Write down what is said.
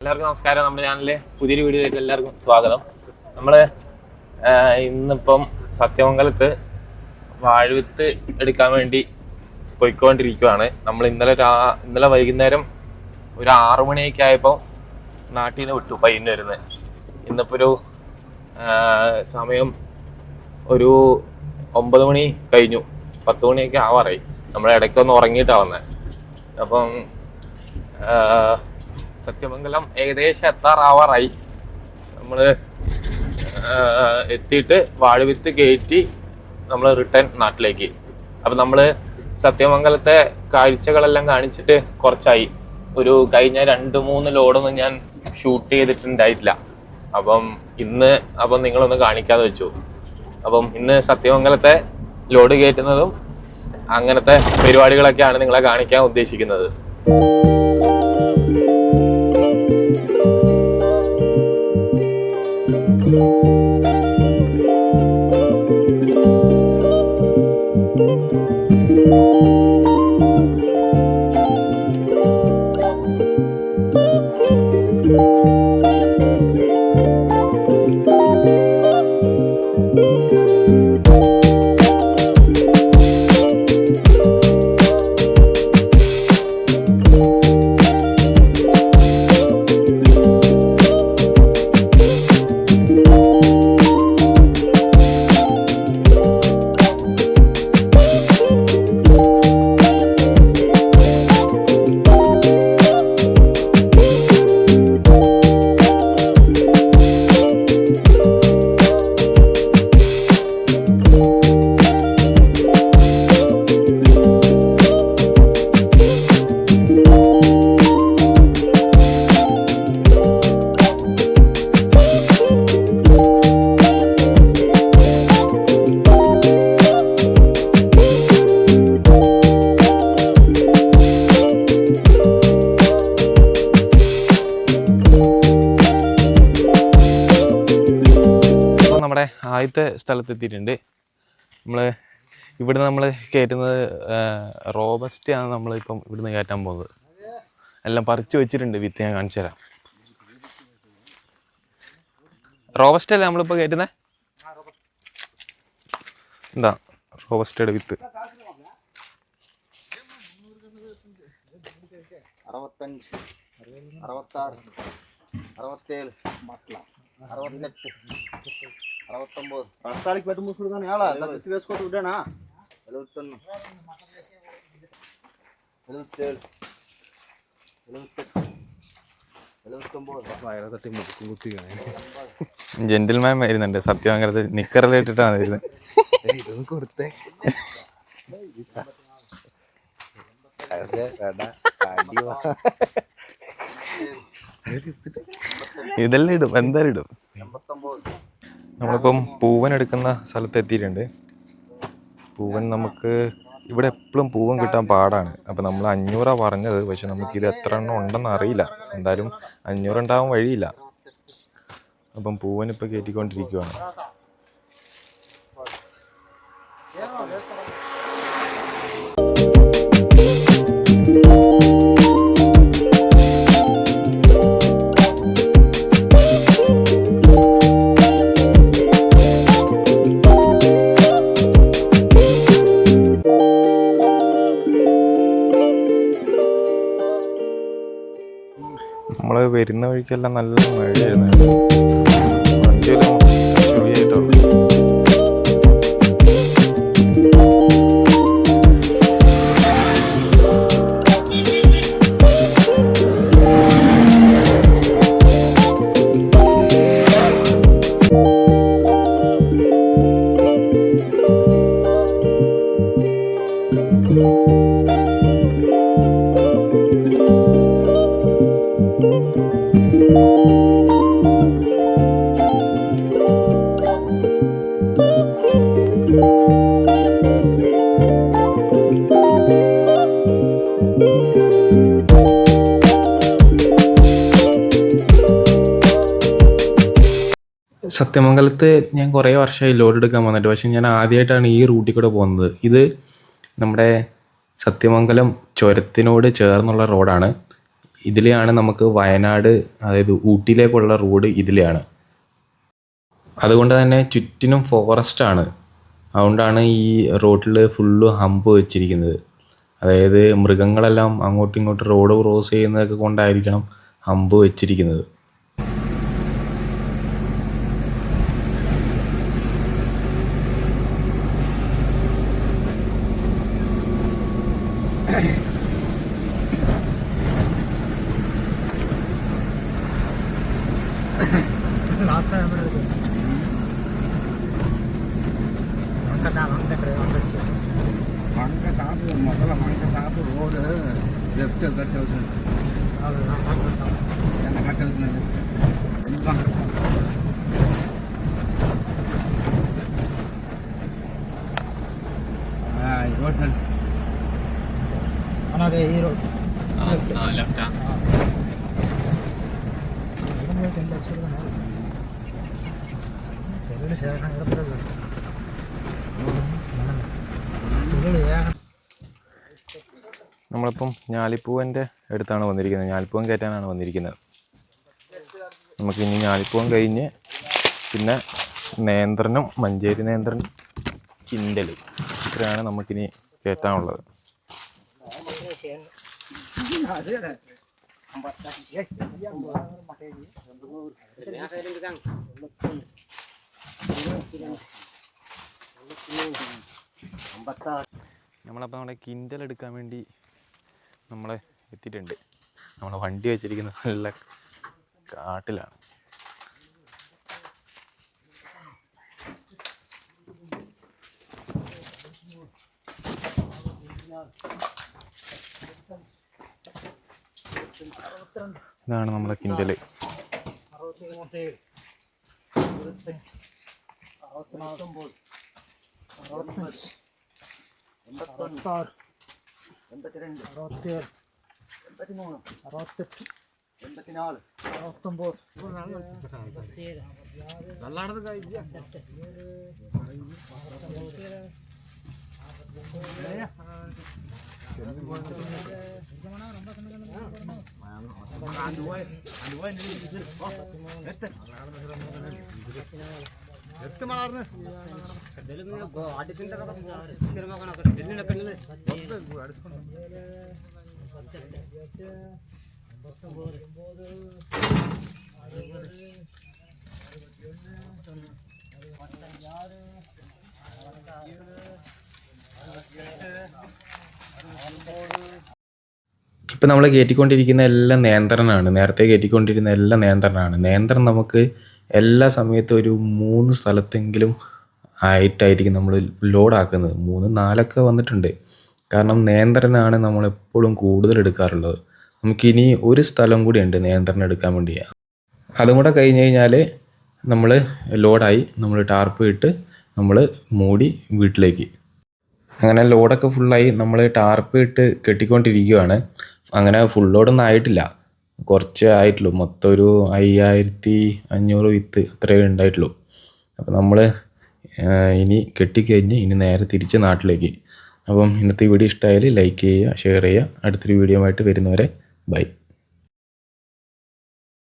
എല്ലാവർക്കും നമസ്കാരം. നമ്മുടെ ചാനലിലെ പുതിയൊരു വീഡിയോയിലേക്ക് എല്ലാവർക്കും സ്വാഗതം. നമ്മൾ ഇന്നിപ്പം സത്യമംഗലത്ത് വാഴവിത്ത് എടുക്കാൻ വേണ്ടി പോയിക്കൊണ്ടിരിക്കുകയാണ്. നമ്മൾ ഇന്നലെ വൈകുന്നേരം ഒരു 6 മണിയൊക്കെ ആയപ്പോൾ നാട്ടിൽ നിന്ന് വിട്ടു പയ്യന്നൂരിന്ന്. ഇന്നിപ്പോൾ ഒരു സമയം ഒരു 9 മണി കഴിഞ്ഞു, 10 മണിയൊക്കെ ആവാറായി. നമ്മൾ ഇടയ്ക്കൊന്ന് ഉറങ്ങിയിട്ടാണ് വന്നത്. അപ്പം സത്യമംഗലം ഏകദേശം എത്താറാവാറായി. നമ്മൾ എത്തിയിട്ട് വാഴവിത്ത് കയറ്റി നമ്മൾ റിട്ടേൺ നാട്ടിലേക്ക്. അപ്പം നമ്മൾ സത്യമംഗലത്തെ കാഴ്ചകളെല്ലാം കാണിച്ചിട്ട് കുറച്ചായി. ഒരു കഴിഞ്ഞ 2-3 ലോഡൊന്നും ഞാൻ ഷൂട്ട് ചെയ്തിട്ടുണ്ടായിട്ടില്ല. അപ്പം നിങ്ങളൊന്ന് കാണിക്കാതെ വെച്ചു. അപ്പം ഇന്ന് സത്യമംഗലത്തെ ലോഡ് കയറ്റുന്നതും അങ്ങനത്തെ പരിപാടികളൊക്കെയാണ് നിങ്ങളെ കാണിക്കാൻ ഉദ്ദേശിക്കുന്നത്. നമ്മുടെ ആദ്യത്തെ സ്ഥലത്തെത്തിയിട്ടുണ്ട്. നമ്മൾ കയറ്റുന്നത് റോബസ്റ്റ് ആണ്. നമ്മളിപ്പം ഇവിടുന്ന് കയറ്റാൻ പോകുന്നത്. എല്ലാം പറിച്ചു വെച്ചിട്ടുണ്ട് വിത്ത്. ഞാൻ കാണിച്ചു തരാം. റോബസ്റ്റ് അല്ലേ നമ്മളിപ്പോൾ കയറ്റുന്നത്? എന്താ റോബസ്റ്റയുടെ വിത്ത്. 65, 66, 67, 68, 69 ప్రస్తుతానికి పెట్టి మూసుకుంటాను. ఎలా ఎత్తి వేసుకోవద్దు విడానా. 71, 77, 78, ജെന്റിൽമാൻ വരുന്നുണ്ട് സത്യമംഗലത്ത്. നിക്കറെല്ലാം ഇട്ടിട്ടാണ് വരുന്നത്. ഇതൊന്നും കൊടുത്തേ. ഇതെല്ലാം ഇടും, എന്തായാലും ഇടും. നമ്മളിപ്പം പൂവൻ എടുക്കുന്ന സ്ഥലത്ത് എത്തിയിട്ടുണ്ട്. പൂവൻ നമുക്ക് ഇവിടെ എപ്പോഴും പൂവൻ കിട്ടാൻ പാടാണ്. അപ്പം നമ്മൾ 500 പറഞ്ഞത്. പക്ഷെ നമുക്കിത് എത്ര എണ്ണം ഉണ്ടെന്ന് അറിയില്ല. എന്തായാലും 500 ഉണ്ടാവാൻ വഴിയില്ല. അപ്പം പൂവൻ ഇപ്പം കയറ്റിക്കൊണ്ടിരിക്കുകയാണ്. നമ്മൾ വരുന്ന വഴിക്കെല്ലാം നല്ല മഴയായിരുന്നു. വണ്ടിയെല്ലാം ചെളിയായിട്ടുള്ളൂ. സത്യമംഗലത്ത് ഞാൻ കുറേ വർഷമായി ലോഡ് എടുക്കാൻ വന്നിട്ട്. പക്ഷെ ഞാൻ ആദ്യമായിട്ടാണ് ഈ റൂട്ടിൽ കൂടെ പോകുന്നത്. ഇത് നമ്മുടെ സത്യമംഗലം ചുരത്തിനോട് ചേർന്നുള്ള റോഡാണ്. ഇതിലെയാണ് നമുക്ക് വയനാട്, അതായത് ഊട്ടിയിലേക്കുള്ള റോഡ് ഇതിലെയാണ്. അതുകൊണ്ട് തന്നെ ചുറ്റിനും ഫോറസ്റ്റാണ്. അതുകൊണ്ടാണ് ഈ റോഡിൽ ഫുള്ള് ഹമ്പ് വെച്ചിരിക്കുന്നത്. അതായത് മൃഗങ്ങളെല്ലാം അങ്ങോട്ടും ഇങ്ങോട്ടും റോഡ് ക്രോസ് ചെയ്യുന്നതൊക്കെ കൊണ്ടായിരിക്കണം ഹമ്പ് വെച്ചിരിക്കുന്നത്. നമ്മളിപ്പം ഞാലിപ്പൂവൻ്റെ അടുത്താണ് വന്നിരിക്കുന്നത്. ഞാലിപ്പൂവൻ കയറ്റാനാണ് വന്നിരിക്കുന്നത്. നമുക്കിനി ഞാലിപ്പൂവൻ കഴിഞ്ഞ് പിന്നെ നേന്ത്രനും, മഞ്ചേരി നേന്ത്രൻ, കിണ്ടൽ, ഇത്രയാണ് നമുക്കിനി കയറ്റാനുള്ളത്. നമ്മളപ്പോൾ നമ്മുടെ കിൻഡൽ എടുക്കാൻ വേണ്ടി നമ്മളെ എത്തിയിട്ടുണ്ട്. നമ്മളെ വണ്ടി വെച്ചിരിക്കുന്നത് നല്ല കാട്ടിലാണ്. ഇതാണ് നമ്മളെ കിൻഡൽ. ഇപ്പം നമ്മൾ കയറ്റിക്കൊണ്ടിരിക്കുന്ന എല്ലാം നേന്ത്രനാണ്. നേരത്തെ കയറ്റിക്കൊണ്ടിരുന്ന എല്ലാം നേന്ത്രനാണ്. നേന്ത്രൻ നമുക്ക് എല്ലാ സമയത്തും ഒരു 3 സ്ഥലത്തെങ്കിലും ആയിട്ടായിരിക്കും നമ്മൾ ലോഡാക്കുന്നത്. 3, 4 വന്നിട്ടുണ്ട്. കാരണം നേന്ത്രനാണ് നമ്മളെപ്പോഴും കൂടുതൽ എടുക്കാറുള്ളത്. നമുക്കിനി ഒരു സ്ഥലം കൂടി ഉണ്ട് നേന്ത്രൻ എടുക്കാൻ വേണ്ടി. അതും കൂടെ കഴിഞ്ഞ് കഴിഞ്ഞാൽ നമ്മൾ ലോഡായി. നമ്മൾ ടാർപ്പ് ഇട്ട് നമ്മൾ മൂടി വീട്ടിലേക്ക്. അങ്ങനെ ലോഡൊക്കെ ഫുള്ളായി. നമ്മൾ ടാർപ്പ് ഇട്ട് കെട്ടിക്കൊണ്ടിരിക്കുകയാണ്. അങ്ങനെ ഫുൾ ലോഡൊന്നും ആയിട്ടില്ല, കുറച്ചേ ആയിട്ടുള്ളൂ. മൊത്തം ഒരു 5500 വിത്ത് അത്രയേ ഉണ്ടായിട്ടുള്ളൂ. അപ്പോൾ നമ്മൾ ഇനി കെട്ടിക്കഴിഞ്ഞ് ഇനി നേരെ തിരിച്ച് നാട്ടിലേക്ക്. അപ്പം ഇന്നത്തെ വീഡിയോ ഇഷ്ടമായാൽ ലൈക്ക് ചെയ്യുക, ഷെയർ ചെയ്യുക. അടുത്തൊരു വീഡിയോ ആയിട്ട് വരുന്നവരെ ബൈ.